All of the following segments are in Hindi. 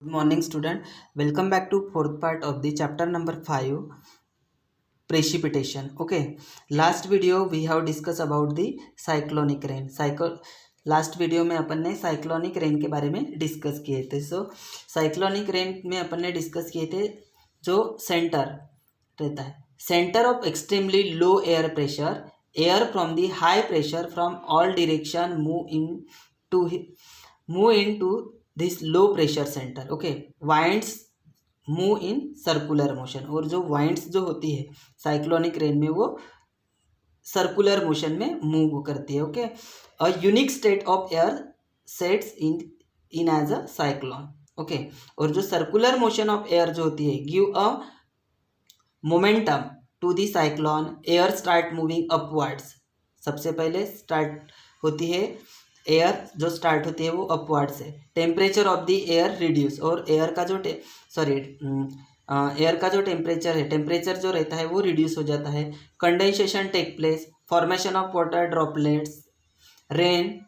Good morning, student. Welcome back to fourth part of the chapter number 5, precipitation. Okay, last video we have discussed about the cyclonic rain. Last video में अपन ने साइक्लोनिक रेन के बारे में डिस्कस किए थे. साइक्लोनिक रेन में अपन ने डिस्कस किए थे जो सेंटर रहता है, centre of extremely low air pressure, air from the high pressure from all direction move into this low pressure centre. Okay, winds move in circular motion. और जो वाइंड्स जो होती है साइक्लोनिक रेन में वो सर्कुलर मोशन में मूव करती है. Okay, a unique state of air sets in as a cyclone. Okay, और जो सर्कुलर मोशन ऑफ एयर जो होती है give a momentum to the cyclone. Air start moving upwards. सबसे पहले स्टार्ट होती है एयर जो स्टार्ट होती है वो अपवर्ड से. Temperature of the air reduce. और एयर का जो एयर का जो टेम्परेचर है, टेम्परेचर जो रहता है वो रिड्यूस हो जाता है. Condensation take place, formation of water droplets, rain.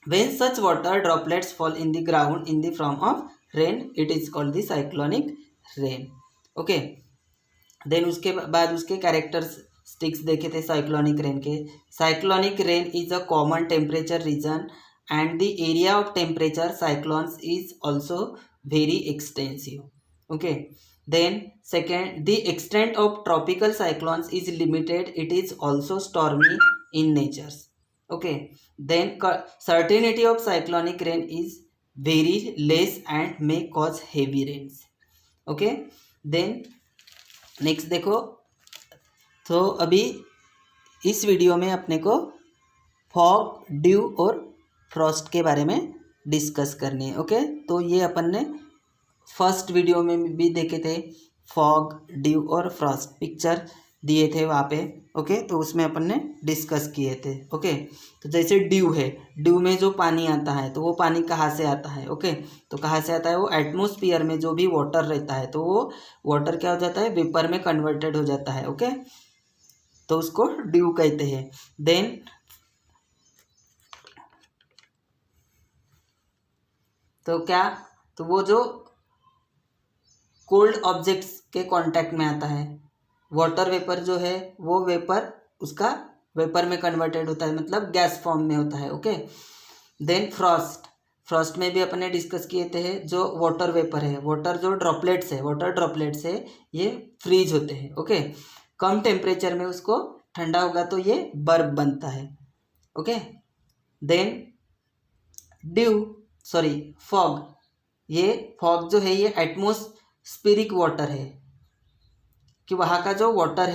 When such water droplets fall in the ground in the form of rain, it is called the cyclonic rain. Okay, then उसके बाद उसके कैरेक्टरिस्टिक्स देखे थे साइक्लोनिक रेन के. Cyclonic rain is a common temperature region and the area of temperature cyclones is also very extensive. Okay, then second, the extent of tropical cyclones is limited. It is also stormy in natures. Okay, then certainty of cyclonic rain is very less and may cause heavy rains. Okay, then next देखो, तो अभी इस वीडियो में अपने को फॉग, ड्यू और फ्रॉस्ट के बारे में डिस्कस करनी है. ओके, तो ये अपन ने फर्स्ट वीडियो में भी देखे थे. फॉग, ड्यू और फ्रॉस्ट पिक्चर दिए थे वहाँ पे. ओके, तो उसमें अपन ने डिस्कस किए थे. ओके, तो जैसे ड्यू है, ड्यू में जो पानी आता है तो वो पानी कहाँ से आता है? ओके, तो कहाँ से आता है? वो एटमॉस्फेयर में जो भी वाटर रहता है तो वो वाटर क्या हो जाता है? वेपर में कन्वर्टेड हो जाता है. ओके, तो उसको ड्यू कहते हैं. देन तो क्या, तो वो जो कोल्ड ऑब्जेक्ट्स के कांटेक्ट में आता है, वाटर वेपर जो है वो वेपर उसका वेपर में कन्वर्टेड होता है, मतलब गैस फॉर्म में होता है. Okay, then Frost. फ्रॉस्ट में भी अपने डिस्कस किए थे जो वाटर वेपर है, वाटर जो ड्रॉपलेट्स है, वाटर ड्रॉपलेट्स है ये फ्रीज होते हैं. ओके, कम टेम्परेचर में उसको ठंडा होगा तो ये बर्फ बनता है. Okay, then fog. ये फॉग जो है ये एटमॉस्फेरिक वाटर है, कि वहाँ का जो वाटर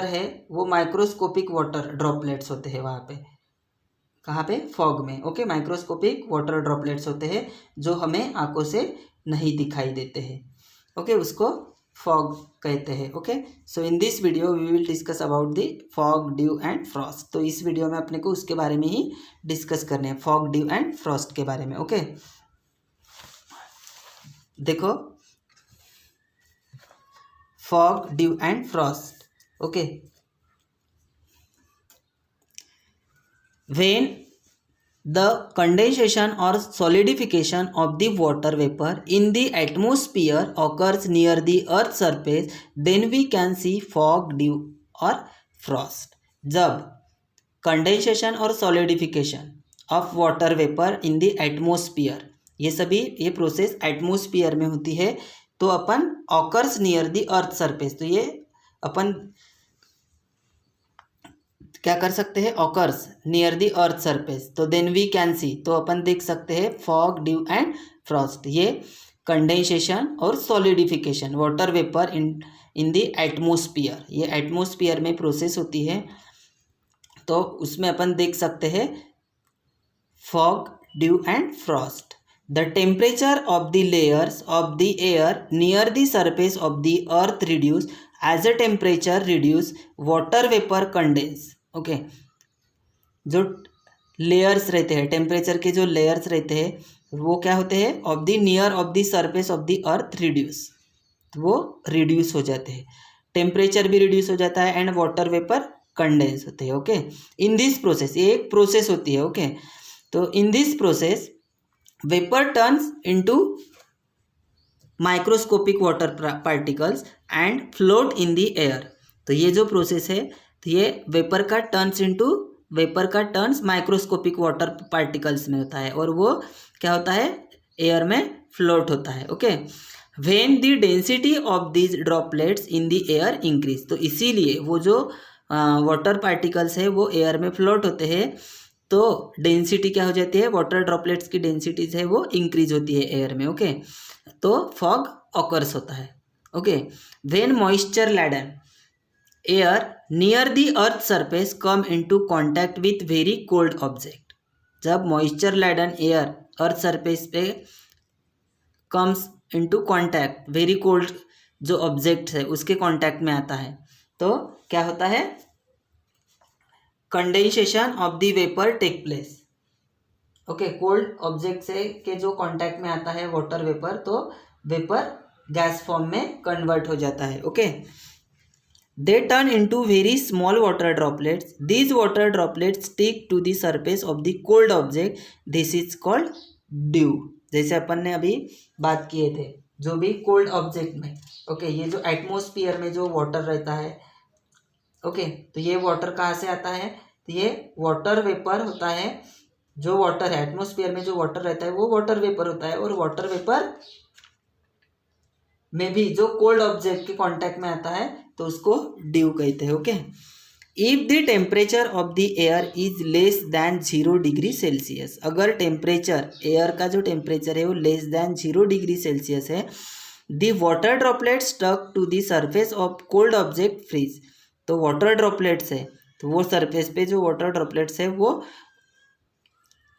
है वो माइक्रोस्कोपिक वाटर ड्रॉपलेट्स होते हैं वहाँ पे. कहाँ पे? फॉग में. ओके, माइक्रोस्कोपिक वाटर ड्रॉपलेट्स होते हैं जो हमें आंखों से नहीं दिखाई देते हैं. ओके, उसको फॉग कहते हैं. Okay, so in this video we will discuss about the fog, dew and frost. तो इस वीडियो में अपने को उसके बारे में ही डिस्कस करने हैं, फॉग, ड्यू एंड फ्रॉस्ट के बारे में. ओके, देखो, fog, dew and Frost. Okay, when the condensation or solidification of the water vapor in the atmosphere occurs near the earth's surface, then we can see fog, dew or frost. जब कंडेंसेशन और solidification of water vapour in the atmosphere, ये प्रोसेस एटमोस्फियर में होती है, तो अपन occurs near the earth surface, तो ये अपन क्या कर सकते हैं? Occurs near the earth surface, तो देन वी कैन सी, तो अपन देख सकते हैं फॉग, ड्यू एंड फ्रॉस्ट. ये कंडेंसेशन और solidification water vapour in the atmosphere, ये एटमोस्फियर में प्रोसेस होती है, तो उसमें अपन देख सकते हैं fog, dew and frost. The temperature of the layers of the air near the surface of the earth reduce. As a temperature reduce, water vapour condense. Okay, जो लेयर्स रहते हैं, टेम्परेचर के जो लेयर्स रहते हैं वो क्या होते हैं? Of the near of the surface of the earth reduce, वो रिड्यूस हो जाते हैं. टेम्परेचर भी रिड्यूस हो जाता है एंड वाटर वेपर कंडेंस होते हैं. ओके, इन दिस प्रोसेस, ये एक प्रोसेस होती है. ओके, तो in this process vapour turns into microscopic water particles and float in the air. तो ये जो प्रोसेस है, तो ये वेपर का टर्न्स माइक्रोस्कोपिक वाटर पार्टिकल्स में होता है और वो क्या होता है, एयर में फ्लोट होता है। Okay, when the density of these droplets in the air increase, तो इसीलिए वो जो वाटर पार्टिकल्स है वो एयर में फ्लोट होते हैं, तो डेंसिटी क्या हो जाती है, वाटर ड्रॉपलेट्स की डेंसिटीज है वो इंक्रीज होती है एयर में। ओके, तो फॉग ऑकर्स होता है। Okay, when moisture laden air near the earth surface come into contact with very cold object, जब moisture laden air earth surface पे comes into contact very cold जो ऑब्जेक्ट है उसके कांटेक्ट में आता है, तो क्या होता है, condensation of the vapour take place. Okay, cold object से के जो कांटेक्ट में आता है वाटर वेपर, तो वेपर गैस फॉर्म में कन्वर्ट हो जाता है। Okay, they turn into very small water droplets, these water droplets stick to the surface of the cold object, this is called dew. जैसे अपन ने अभी बात किए थे, जो भी कोल्ड ऑब्जेक्ट में, ओके, ये जो एटमॉस्फेयर में जो वाटर रहता है, ओके, तो ये वाटर कहाँ से आता है, तो ये वाटर वेपर होता है, जो वाटर है एटमॉस्फेयर में जो वाटर रहता है वो वाटर वेपर होता है, और वाटर वेपर में भी जो कोल्ड ऑब्जेक्ट के कांटेक्ट में आता है तो उसको ड्यू कहते हैं। Okay, if the temperature of the air is less than 0 degree Celsius, अगर टेम्परेचर एयर का जो टेम्परेचर है वो लेस दैन 0 डिग्री सेल्सियस है, the water droplet stuck to the surface of cold object freeze, तो वाटर ड्रॉपलेट्स है तो वो सरफेस पे जो वाटर ड्रॉपलेट्स है वो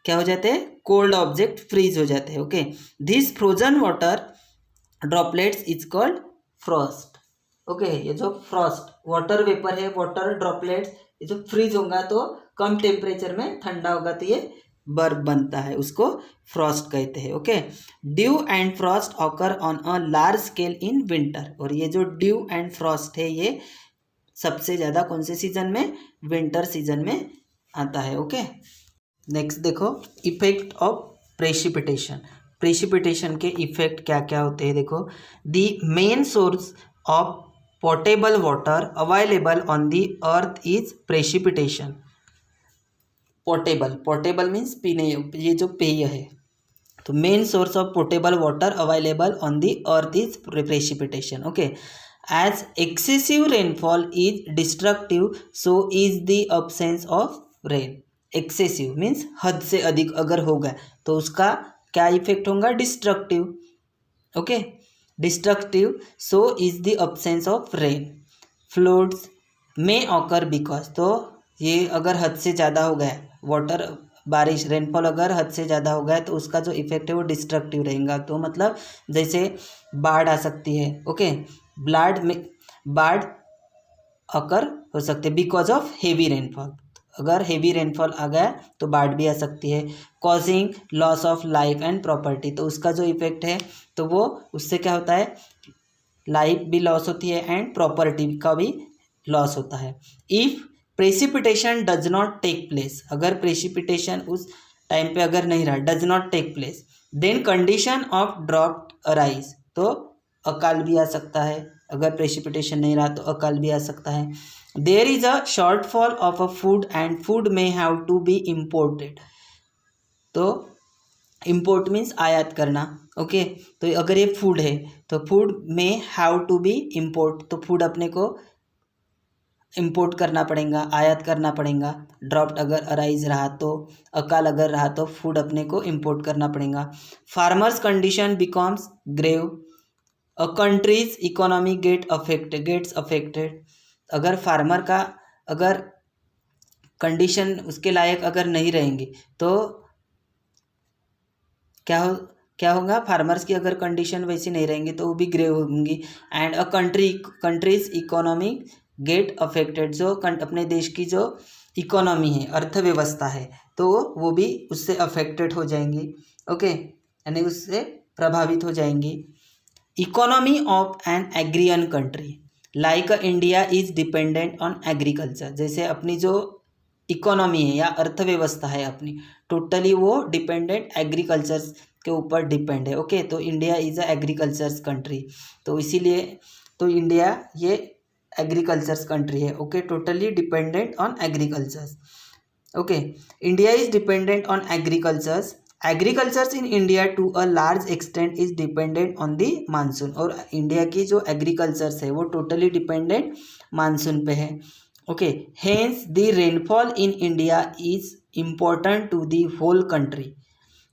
क्या हो जाते हैं, कोल्ड ऑब्जेक्ट फ्रीज हो जाते हैं। Okay, this frozen water droplets is called Frost. Okay, ये जो फ्रॉस्ट वाटर वेपर है, वाटर ड्रॉपलेट्स, ये जो फ्रीज होगा तो कम टेम्परेचर में ठंडा होगा तो ये बर्फ बनता है, उसको फ्रॉस्ट कहते हैं। Okay, due and Frost occur on a large scale in winter, और ये जो ड्यू एंड फ्रॉस्ट है ये सबसे ज़्यादा कौन से सीजन में, विंटर सीजन में आता है। ओके, नेक्स्ट देखो, इफेक्ट ऑफ प्रेसिपिटेशन। प्रेसिपिटेशन के इफेक्ट क्या क्या होते हैं, देखो, the main source of portable water available on the earth is precipitation. Portable means पीने, ये जो पेय है, तो main source of portable water available on the earth is precipitation. Okay, as excessive rainfall is destructive, so is the absence of rain. Excessive means हद से अधिक अगर होगा तो उसका क्या इफेक्ट होगा, destructive. Okay, destructive, so is the absence of rain. Floods में ऑकर बिकॉज, तो ये अगर हद से ज़्यादा हो गया वाटर, बारिश रेनफॉल अगर हद से ज़्यादा हो गया तो उसका जो इफेक्ट है वो डिस्ट्रक्टिव रहेगा, तो मतलब जैसे बाढ़ आ सकती है। ओके, बाढ़ ऑकर हो सकते हैं बिकॉज ऑफ हेवी रेनफॉल, अगर हेवी रेनफॉल आ गया तो बाढ़ भी आ सकती है। Causing loss of life and property, तो उसका जो इफेक्ट है तो वो उससे क्या होता है, लाइफ भी लॉस होती है एंड प्रॉपर्टी का भी लॉस होता है। If precipitation does not take place, अगर प्रेसिपिटेशन उस टाइम पे अगर नहीं रहा, does not take place, then condition of drought arise, तो अकाल भी आ सकता है, अगर प्रेसिपिटेशन नहीं रहा तो अकाल भी आ सकता है। There is a shortfall of a food and food may have to be imported, तो इम्पोर्ट मीन्स आयात करना। ओके, तो अगर ये फूड है तो food may have to B import, तो फूड अपने को इम्पोर्ट करना पड़ेगा, आयात करना पड़ेगा। ड्रॉप्ट अगर अराइज रहा तो, अकाल अगर रहा तो फूड अपने को इम्पोर्ट करना पड़ेगा। फार्मर्स कंडीशन बिकम्स ग्रेव, अ कंट्रीज इकोनॉमी गेट्स अफेक्टेड, अगर फार्मर का अगर कंडीशन उसके लायक अगर नहीं रहेंगे तो क्या होगा, फार्मर्स की अगर कंडीशन वैसी नहीं रहेंगी तो वो भी ग्रेव होंगी। And a countries economy get affected, जो अपने देश की जो इकोनॉमी है, अर्थव्यवस्था है, तो वो भी उससे अफेक्टेड हो जाएंगी। ओके, यानी उससे प्रभावित हो जाएंगी। Economy of an agrarian country like India is dependent on agriculture, जैसे अपनी जो इकोनॉमी है या अर्थव्यवस्था है अपनी, टोटली वो डिपेंडेंट के ऊपर डिपेंड है। ओके, तो India is a agricultures country, तो इसीलिए तो इंडिया ये एग्रीकल्चर्स कंट्री है। Okay, totally dependent on agricultures. Okay, India is dependent on agricultures. Agricultures in India to a large extent is dependent on the monsoon, और इंडिया की जो एग्रीकल्चर्स है वो टोटली डिपेंडेंट मानसून पे है। Okay, hence the rainfall in India is important to the whole country,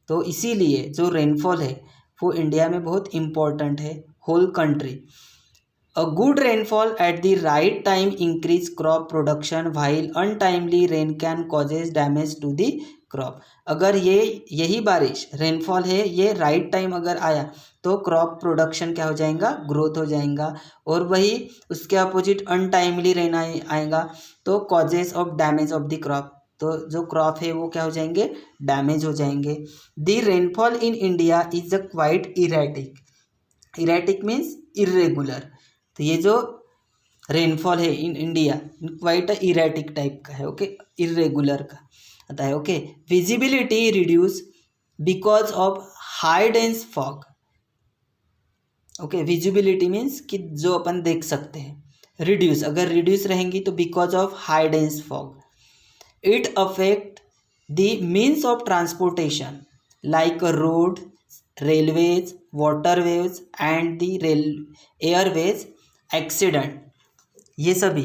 तो इसीलिए जो रेनफॉल है वो इंडिया में बहुत इम्पोर्टेंट है whole country. A good rainfall at the right time increase crop production while untimely rain can causes damage to the crop। अगर यही बारिश रेनफॉल है ये राइट टाइम अगर आया तो क्रॉप प्रोडक्शन क्या हो जाएगा, ग्रोथ हो जाएगा, और वही उसके अपोजिट अनटाइमली रेन आएगा तो causes of damage of the crop, तो जो क्रॉप है वो क्या हो जाएंगे, डैमेज हो जाएंगे। The rainfall in India is a quite erratic, erratic means irregular, तो ये जो रेनफॉल है in India quite erratic type का है। ओके, इरेगुलर का आता है। Okay, visibility reduce because of high dense fog. Okay, visibility means कि जो अपन देख सकते हैं, रिड्यूस अगर रिड्यूस रहेंगी तो because of high dense fog. It affect the means of transportation like road, railways, waterways and the Airways accident, ये सभी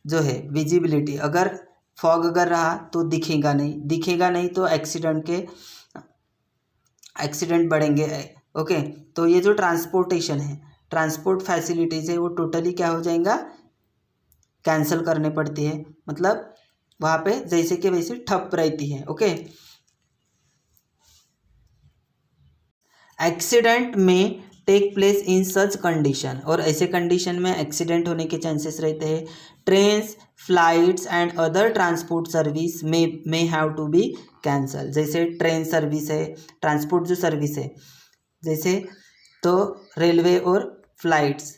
जो है विजिबिलिटी, अगर फॉग अगर रहा तो दिखेगा नहीं तो एक्सीडेंट बढ़ेंगे। ओके, तो ये जो ट्रांसपोर्टेशन है, ट्रांसपोर्ट फैसिलिटीज़ है वो टोटली क्या हो जाएगा, कैंसिल करने पड़ती है, मतलब वहाँ पे जैसे कि वैसे ठप रहती है। Okay, accident may take place in such condition, और ऐसे कंडीशन में एक्सीडेंट होने के चांसेस रहते हैं। Trains, flights and other transport service may have to be cancel, जैसे ट्रेन सर्विस है, ट्रांसपोर्ट जो सर्विस है जैसे, तो रेलवे और फ्लाइट्स,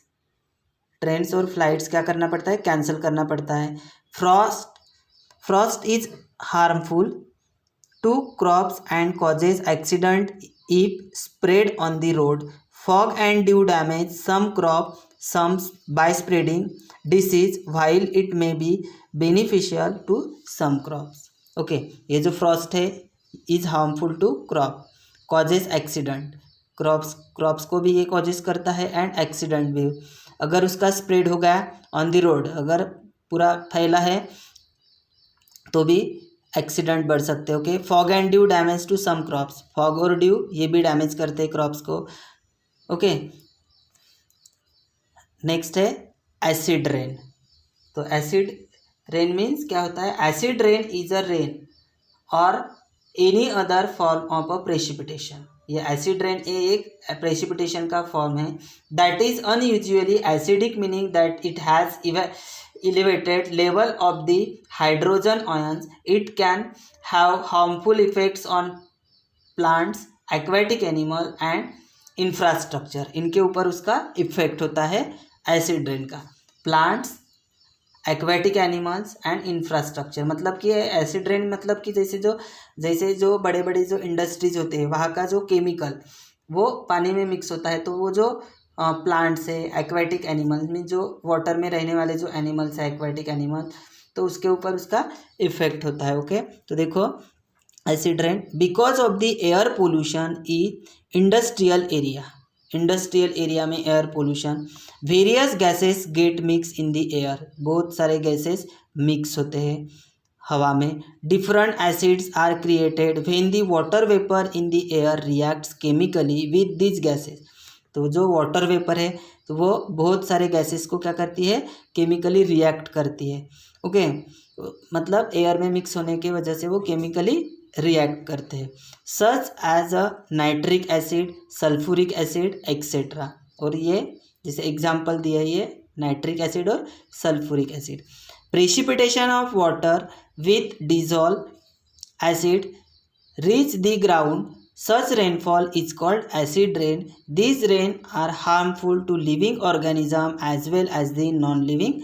ट्रेन्स और फ्लाइट्स क्या करना पड़ता है, कैंसिल करना पड़ता है। Frost is harmful to crops and causes accident if spread on the road. Fog and dew damage some crops by spreading disease while it may be beneficial to some crops. Okay, ये जो frost है is harmful to crop, causes accident, crops को भी ये causes करता है and accident भी, अगर उसका spread हो गया on the road, अगर पूरा फैला है तो भी एक्सीडेंट बढ़ सकते हैं। Okay, fog and dew damage to some crops, fog और ड्यू ये भी डैमेज करते हैं क्रॉप्स को। ओके, नेक्स्ट है एसिड रेन, तो एसिड रेन मीन्स क्या होता है, acid rain is a rain or any other form of a precipitation, ये एसिड रेन एक प्रेसिपिटेशन का फॉर्म है that is unusually acidic, meaning that it has elevated level of the hydrogen ions. It can have harmful effects on plants, aquatic animal and infrastructure, इनके ऊपर उसका इफेक्ट होता है एसिड रेन का, plants, aquatic animals and infrastructure, मतलब कि एसिड रेन मतलब कि जैसे जो बड़े बड़े जो इंडस्ट्रीज होते हैं वहाँ का जो केमिकल वो पानी में मिक्स होता है, तो वो जो प्लांट्स है, एक्वेटिक एनिमल्स में जो वाटर में रहने वाले जो एनिमल्स है एक्वेटिक एनिमल, तो उसके ऊपर उसका इफेक्ट होता है। ओके, तो देखो acid rain because of the air pollution in industrial area में air pollution, various gases get mix in the air, बहुत सारे गैसेस मिक्स होते हैं हवा में। Different acids are created when the water vapour in the air reacts chemically with this gases, तो जो वाटर वेपर है तो वो बहुत सारे गैसेस को क्या करती है, केमिकली रिएक्ट करती है। ओके, मतलब एयर में मिक्स होने की वजह से वो केमिकली रिएक्ट करते हैं, such as a nitric acid, sulphuric acid etcetera, और ये जैसे एग्जांपल दिया है ये नाइट्रिक एसिड और sulphuric acid. Precipitation of water with dissolve acid reach the ground, such rainfall is called acid rain. These rain are harmful to living organism as well as the non-living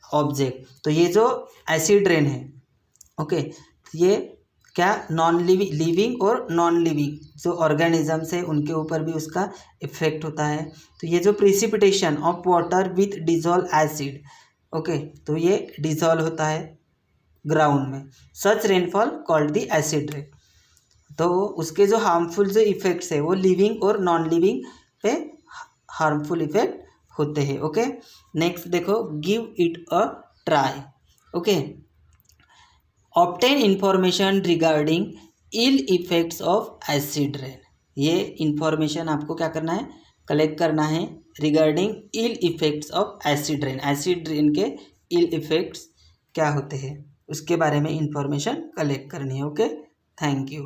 object. तो ये जो एसिड रेन है, ओके, ये क्या नॉन लिविंग और नॉन लिविंग जो ऑर्गेनिजम्स है उनके ऊपर भी उसका इफेक्ट होता है। तो ये जो precipitation of water with dissolve acid, okay, तो ये डिजॉल्व होता है ग्राउंड में, such rainfall called the acid rain. तो उसके जो हार्मफुल जो इफेक्ट्स है वो लिविंग और नॉन लिविंग पे हार्मफुल इफेक्ट होते हैं। ओके, नेक्स्ट देखो, give it a try. Okay, obtain information regarding ill effects of acid rain. ये इंफॉर्मेशन आपको क्या करना है, कलेक्ट करना है regarding ill effects of acid rain. Acid rain के इल इफेक्ट्स क्या होते हैं उसके बारे में इंफॉर्मेशन कलेक्ट करनी है। Okay, thank you.